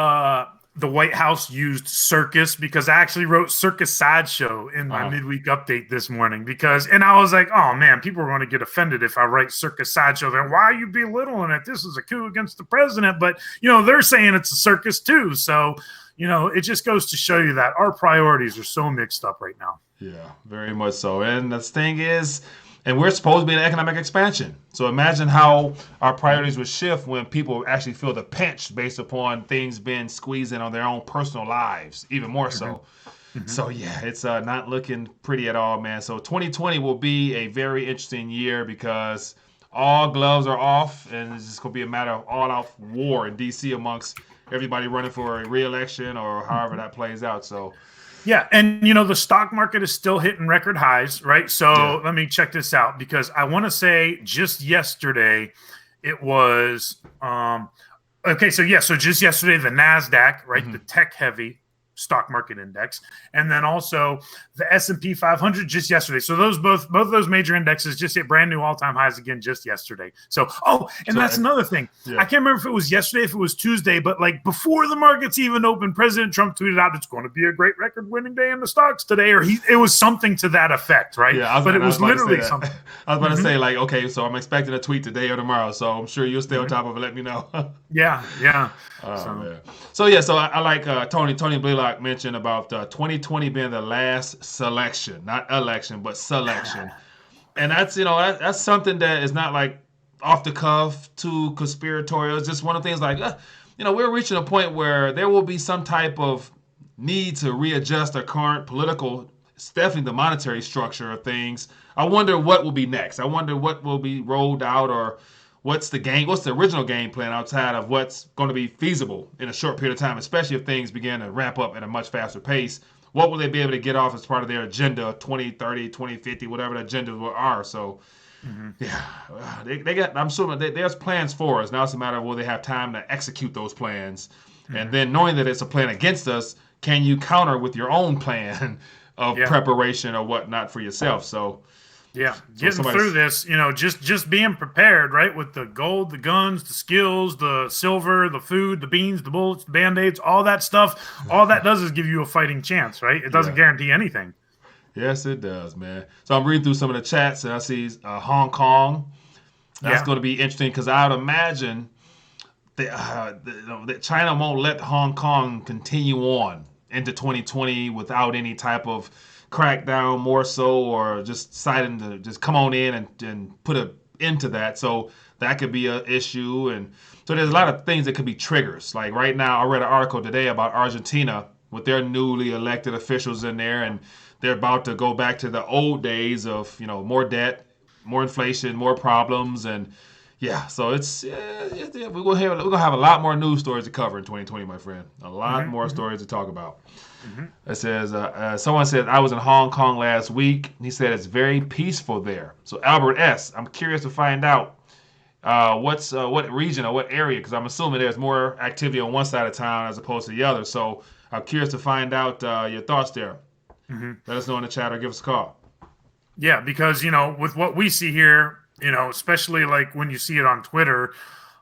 the White House used circus, because I actually wrote Circus Sideshow in my midweek update this morning and I was like, oh man, people are going to get offended if I write Circus Sideshow. Then why are you belittling it? This is a coup against the president. But, they're saying it's a circus too. So, it just goes to show you that our priorities are so mixed up right now. Yeah, very much so. And the thing is, and we're supposed to be in economic expansion. So imagine how our priorities would shift when people actually feel the pinch based upon things being squeezed in on their own personal lives, even more so. Mm-hmm. So yeah, it's not looking pretty at all, man. So 2020 will be a very interesting year because all gloves are off, and it's just going to be a matter of all-out war in D.C. amongst everybody running for a re-election or however that plays out. So. Yeah, and the stock market is still hitting record highs, right? So let me check this out, because I want to say just yesterday it was so just yesterday the NASDAQ, right, the tech heavy stock market index, and then also the S&P 500 just yesterday. So both those major indexes just hit brand new all-time highs again just yesterday. So that's another thing. Yeah. I can't remember if it was yesterday, if it was Tuesday, but like before the markets even opened, President Trump tweeted out it's going to be a great record-winning day in the stocks today, or it was something to that effect, right? Yeah, but it was literally something. I was about to say, like, okay, so I'm expecting a tweet today or tomorrow, so I'm sure you'll stay on top of it. Let me know. Yeah. So I like Tony Blaylock mentioned about 2020 being the last selection, not election, but selection. And that's, that's something that is not like off the cuff, too conspiratorial. It's just one of the things like, we're reaching a point where there will be some type of need to readjust our current political, definitely the monetary structure of things. I wonder what will be next. I wonder what will be rolled out, or what's the original game plan outside of what's going to be feasible in a short period of time, especially if things begin to ramp up at a much faster pace. What will they be able to get off as part of their agenda, 2030, 2050, whatever the agendas are? So, they got, I'm assuming there's plans for us. Now it's a matter of will they have time to execute those plans? Mm-hmm. And then knowing that it's a plan against us, can you counter with your own plan of preparation or whatnot for yourself? So, yeah, getting through this, just being prepared, right? With the gold, the guns, the skills, the silver, the food, the beans, the bullets, the Band-Aids, all that stuff. All that does is give you a fighting chance, right? It doesn't guarantee anything. Yes, it does, man. So I'm reading through some of the chats, and I see Hong Kong. That's going to be interesting, because I would imagine that China won't let Hong Kong continue on into 2020 without any type of crackdown, more so, or just deciding to just come on in and put an end to that. So that could be an issue. And so there's a lot of things that could be triggers. Like right now, I read an article today about Argentina with their newly elected officials in there, and they're about to go back to the old days of, more debt, more inflation, more problems. And so we're gonna have a lot more news stories to cover in 2020, my friend. A lot more stories to talk about. It says, someone said, I was in Hong Kong last week. He said it's very peaceful there. So Albert S., I'm curious to find out what region or what area, because I'm assuming there's more activity on one side of town as opposed to the other. So I'm curious to find out your thoughts there. Let us know in the chat or give us a call. Yeah, because, with what we see here, especially like when you see it on Twitter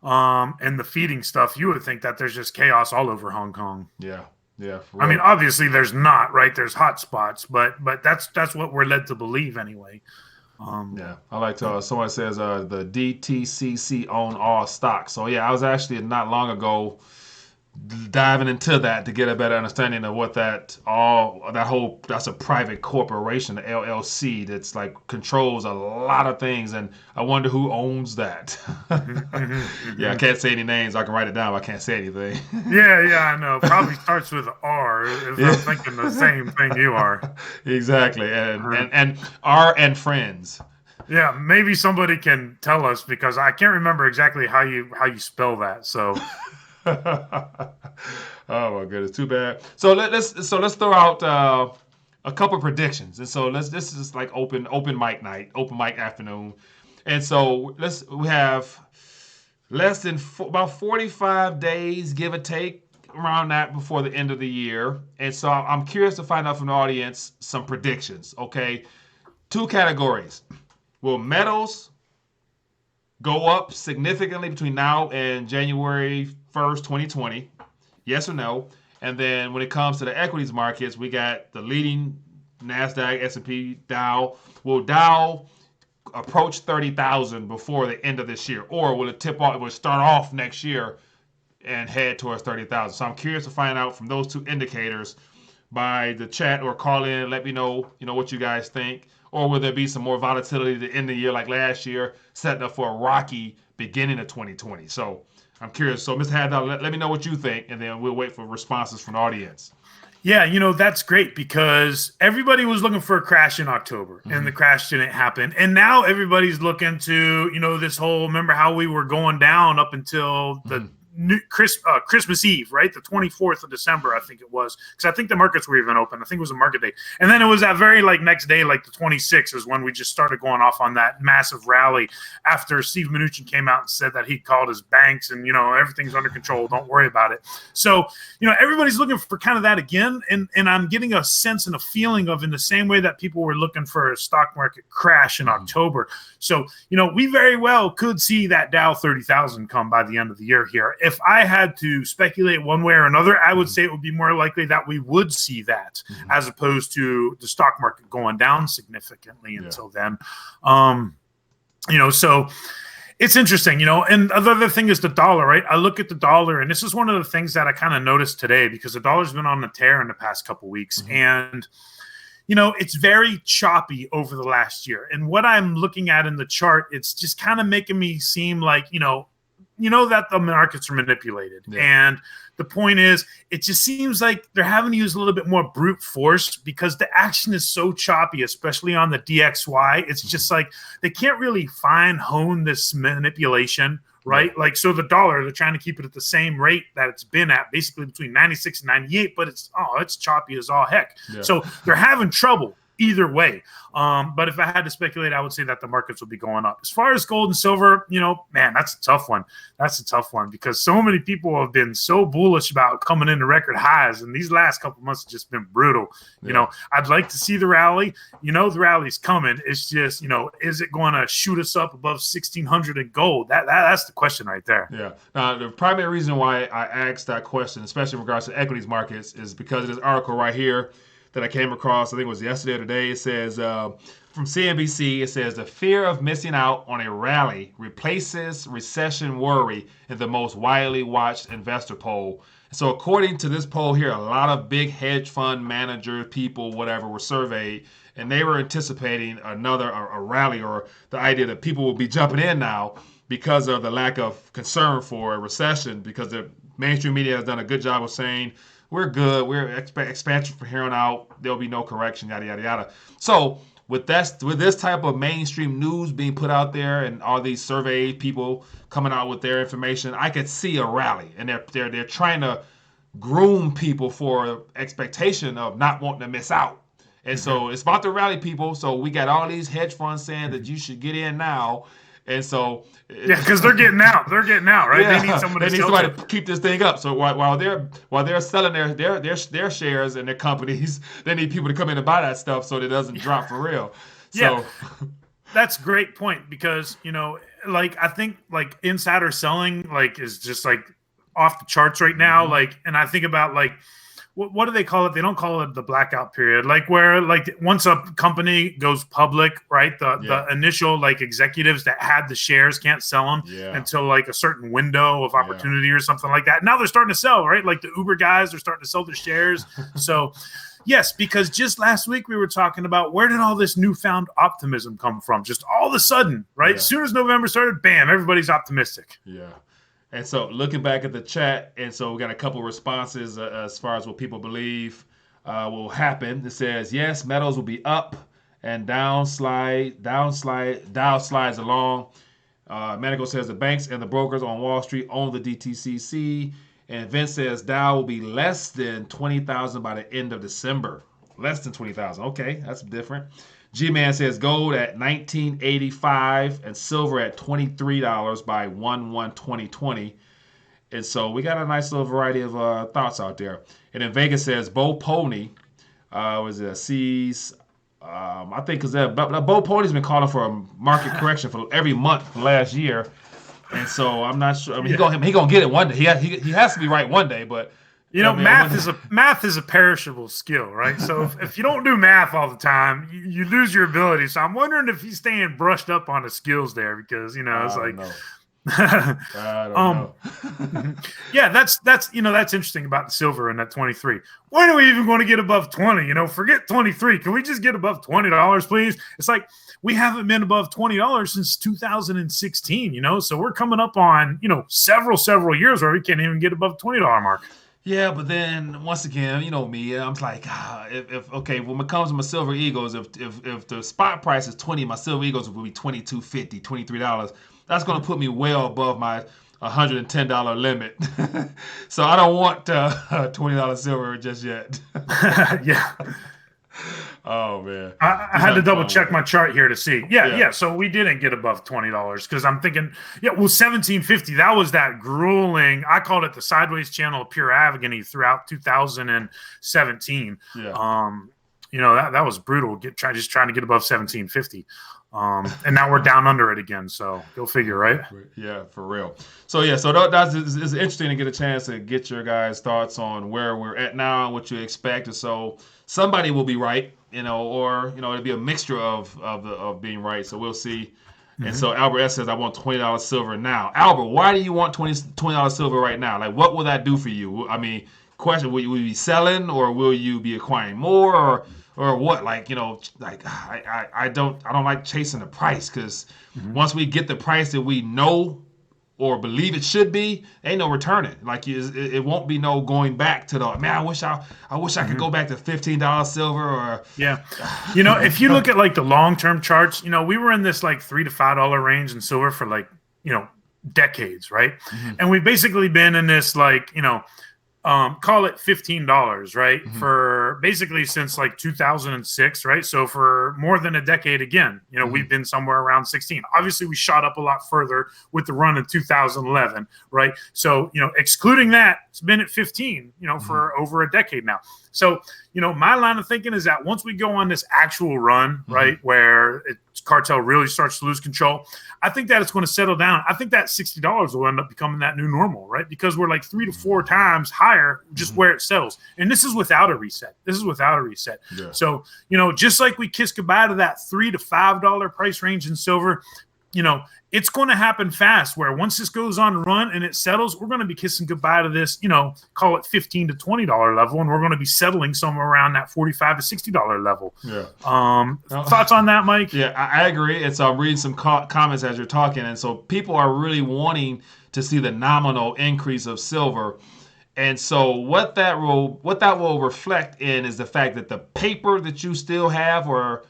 and the feeding stuff, you would think that there's just chaos all over Hong Kong. Yeah. I mean, obviously there's not, right? There's hot spots, but that's what we're led to believe anyway. Yeah, I like to. Someone says the DTCC own all stocks. So yeah, I was actually not long ago diving into that to get a better understanding of what that's a private corporation, the LLC, that's like controls a lot of things, and I wonder who owns that. Yeah, I can't say any names. I can write it down, but I can't say anything. Yeah, I know. Probably starts with R. If I'm thinking the same thing you are. Exactly, and R and friends. Yeah, maybe somebody can tell us because I can't remember exactly how you spell that. So. Oh my goodness, too bad. So let's throw out a couple of predictions, and so this is like open mic night, open mic afternoon, and so we have less than about 45 days, give or take, around that before the end of the year, and so I'm curious to find out from the audience some predictions. Okay, two categories: will metals go up significantly between now and January 1st, 2020? Yes or no? And then when it comes to the equities markets, we got the leading NASDAQ, S&P, Dow. Will Dow approach 30,000 before the end of this year? Or will it tip off, it will start off next year and head towards 30,000? So I'm curious to find out from those two indicators by the chat, or call in and let me know, what you guys think. Or will there be some more volatility to end the year like last year, setting up for a rocky beginning of 2020? So I'm curious. So, Mr. Haddow, let me know what you think, and then we'll wait for responses from the audience. Yeah, that's great because everybody was looking for a crash in October, and the crash didn't happen. And now everybody's looking to, this whole, remember how we were going down up until the Christmas Eve, right? The 24th of December, I think it was, because I think the markets were even open. I think it was a market day. And then it was that very next day, the 26th, is when we just started going off on that massive rally after Steve Mnuchin came out and said that he called his banks and, everything's under control. Don't worry about it. So, everybody's looking for kind of that again. And I'm getting a sense and a feeling of, in the same way that people were looking for a stock market crash in October. So, we very well could see that Dow 30,000 come by the end of the year here. If I had to speculate one way or another, I would say it would be more likely that we would see that as opposed to the stock market going down significantly until then. So it's interesting, and the other thing is the dollar, right? I look at the dollar, and this is one of the things that I kind of noticed today because the dollar's been on the tear in the past couple of weeks. And it's very choppy over the last year. And what I'm looking at in the chart, it's just kind of making me seem like, that the markets are manipulated. Yeah. And the point is, it just seems like they're having to use a little bit more brute force because the action is so choppy, especially on the DXY. It's just like they can't really hone this manipulation, right? So the dollar, they're trying to keep it at the same rate that it's been at, basically between 96 and 98, but it's choppy as all heck. Yeah. So they're having trouble either way. But if I had to speculate, I would say that the markets will be going up. As far as gold and silver, man, that's a tough one. That's a tough one because so many people have been so bullish about coming into record highs, and these last couple months have just been brutal. Yeah. I'd like to see the rally. The rally's coming. It's just, is it going to shoot us up above 1,600 in gold? That's the question right there. Yeah. Now, the primary reason why I asked that question, especially in regards to equities markets, is because of this article right here that I came across, I think it was yesterday or today. It says, from CNBC, it says, the fear of missing out on a rally replaces recession worry in the most widely watched investor poll. So according to this poll here, a lot of big hedge fund managers, people, whatever, were surveyed, and they were anticipating a rally, or the idea that people will be jumping in now because of the lack of concern for a recession, because the mainstream media has done a good job of saying, we're good. We're expansion from here on out. There'll be no correction, yada, yada, yada. So with this type of mainstream news being put out there and all these survey people coming out with their information, I could see a rally. And they're trying to groom people for expectation of not wanting to miss out. And so it's about to rally people. So we got all these hedge funds saying that you should get in now. And so, because they're getting out, right? Yeah, they need somebody to keep this thing up. So while they're selling their shares and their companies, they need people to come in and buy that stuff so that it doesn't drop for real. So, yeah, that's a great point because I think insider selling is just off the charts right now. And I think about what do they call it? They don't call it the blackout period, like where like once a company goes public, right? The initial like executives that had the shares can't sell them until like a certain window of opportunity or something like that. Now they're starting to sell, right? Like the Uber guys are starting to sell their shares. So yes, because just last week we were talking about where did all this newfound optimism come from? Just all of a sudden, right? As soon as November started, bam, everybody's optimistic. Yeah. And so looking back at the chat, and so we got a couple responses as far as what people believe will happen. It says, yes, metals will be up and Dow slides along. Medical says the banks and the brokers on Wall Street own the DTCC. And Vince says Dow will be less than 20,000 by the end of December. Less than 20,000. Okay, that's different. G-Man says gold at $19.85 and silver at $23 by 1/1/2020. And so we got a nice little variety of thoughts out there. And then Vegas says Bo Pony sees, I think because Bo Pony's been calling for a market correction for every month for last year. And so I'm not sure. I mean, he gonna get it one day. He has to be right one day, but math is a perishable skill, right? So if you don't do math all the time, you lose your ability. So I'm wondering if he's staying brushed up on his skills there because it's like. I don't know. Yeah, that's interesting about the silver and that 23. When are we even going to get above 20? Forget 23. Can we just get above $20, please? It's like we haven't been above $20 since 2016. So we're coming up on several years where we can't even get above $20 mark. Yeah, but then once again, me, I'm like, when it comes to my Silver Eagles, if the spot price is 20, my Silver Eagles will be $22.50, $23. That's going to put me well above my $110 limit. So I don't want $20 silver just yet. Yeah. Oh, man. I had to double check my chart here to see. Yeah. So we didn't get above $20 because I'm thinking, $17.50. That was that grueling. I called it the sideways channel of pure agony throughout 2017. Yeah. That was brutal. Just trying to get above $17.50. And now we're down under it again. So go figure, right? Yeah, for real. So that's it's interesting to get a chance to get your guys' thoughts on where we're at now and what you expect. And so somebody will be right, or it'll be a mixture of being right. So we'll see. Mm-hmm. And so Albert S says, I want $20 silver now. Albert, why do you want $20 silver right now? Like, what will that do for you? I mean, question: will you be selling, or will you be acquiring more, or what? Like, I don't like chasing the price because once we get the price that we know or believe it should be, ain't no returning. Like it won't be no going back to the man. I wish I could go back to $15 silver or if you look at like the long term charts, we were in this like $3 to $5 range in silver for like decades, right? Mm-hmm. And we've basically been in this like call it $15, right? Mm-hmm. For basically since like 2006, right? So for more than a decade again, we've been somewhere around 16. Obviously, we shot up a lot further with the run in 2011, right? So, excluding that, it's been at 15, for over a decade now. So, my line of thinking is that once we go on this actual run, right, where cartel really starts to lose control, I think that it's going to settle down. I think that $60 will end up becoming that new normal, right? Because we're like 3 to 4 times higher just where it settles. And this is without a reset. Yeah. So, just like we kissed goodbye to that $3 to $5 price range in silver, it's going to happen fast where once this goes on a run and it settles, we're going to be kissing goodbye to this, call it $15 to $20 level. And we're going to be settling somewhere around that $45 to $60 level. Yeah. Thoughts on that, Mike? Yeah, I agree. And so I'm reading some comments as you're talking. And so people are really wanting to see the nominal increase of silver. And so what that will reflect in is the fact that the paper that you still have or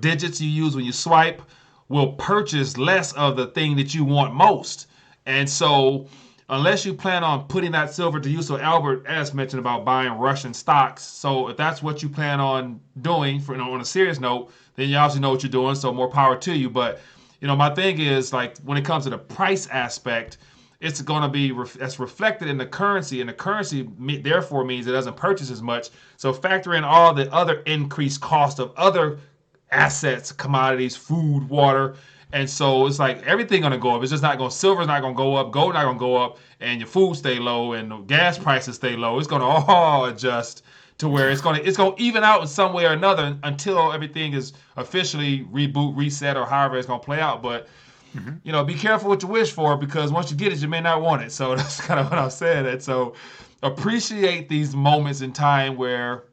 digits you use when you swipe will purchase less of the thing that you want most. And so unless you plan on putting that silver to use, so Albert S. mentioned about buying Russian stocks. So if that's what you plan on doing on a serious note, then you obviously know what you're doing. So more power to you. But, my thing is like when it comes to the price aspect, it's going to be that's reflected in the currency, and the currency therefore means it doesn't purchase as much. So factor in all the other increased cost of other assets, commodities, food, water, And so it's like everything gonna go up. It's just not going. Silver's not gonna go up. Gold not gonna go up, and your food stay low, and the gas prices stay low. It's gonna all adjust to where it's gonna even out in some way or another until everything is officially reboot, reset, or however it's gonna play out. But be careful what you wish for, because once you get it, you may not want it. So that's kind of what I'm saying. And so appreciate these moments in time where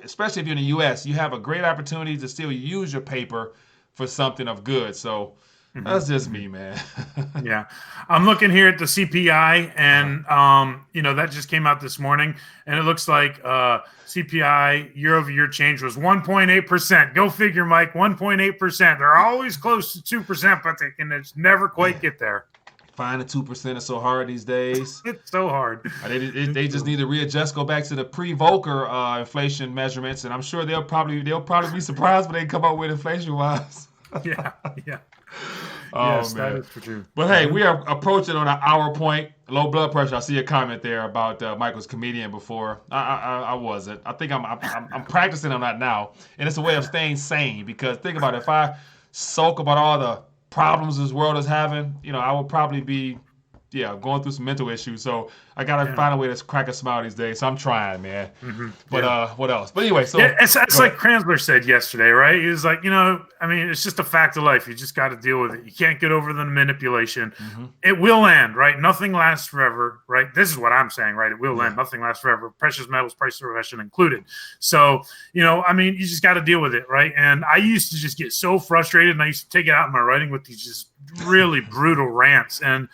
especially if you're in the U.S., you have a great opportunity to still use your paper for something of good. So that's just me, man. Yeah. I'm looking here at the CPI, and that just came out this morning, and it looks like CPI year-over-year change was 1.8%. Go figure, Mike, 1.8%. They're always close to 2%, but they can just never quite get there. Finding 2% is so hard these days. It's so hard. They just need to readjust, go back to the pre-Volcker inflation measurements, and I'm sure they'll probably be surprised when they come up with inflation-wise. Yeah. Yes, man. That is for true. But hey, we are approaching on an hour point. Low blood pressure. I see a comment there about Michael's comedian before. I wasn't. I think I'm practicing on that now, and it's a way of staying sane. Because think about it, if I sulk about all the problems this world is having, I would probably be going through some mental issues. So I gotta find a way to crack a smile these days. So I'm trying, man. But what else? But anyway, so it's like Kranzler said yesterday, right? He was like, it's just a fact of life. You just got to deal with it. You can't get over the manipulation. It will end, right? Nothing lasts forever, right? This is what I'm saying, right? It will end. Nothing lasts forever. Precious metals, price recession included. So, you just got to deal with it, right? And I used to just get so frustrated, and I used to take it out in my writing with these just really brutal rants. And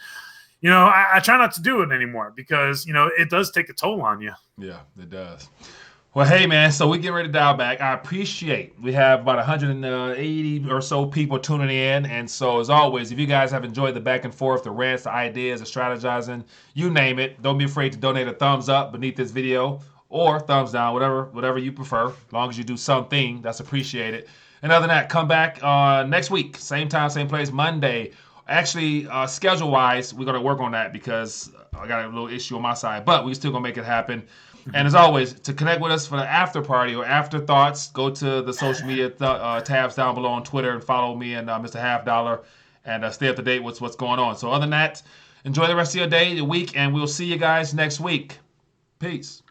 I try not to do it anymore, because, it does take a toll on you. Yeah, it does. Well, hey, man, so we get ready to dial back. I appreciate we have about 180 or so people tuning in. And so, as always, if you guys have enjoyed the back and forth, the rants, the ideas, the strategizing, you name it, don't be afraid to donate a thumbs up beneath this video, or thumbs down, whatever you prefer. As long as you do something, that's appreciated. And other than that, come back next week, same time, same place, Monday. Actually, schedule-wise, we're going to work on that, because I got a little issue on my side, but we're still going to make it happen. And as always, to connect with us for the after party or afterthoughts, go to the social media tabs down below on Twitter and follow me and Mr. Half Dollar, and stay up to date with what's going on. So other than that, enjoy the rest of your day, the week, and we'll see you guys next week. Peace.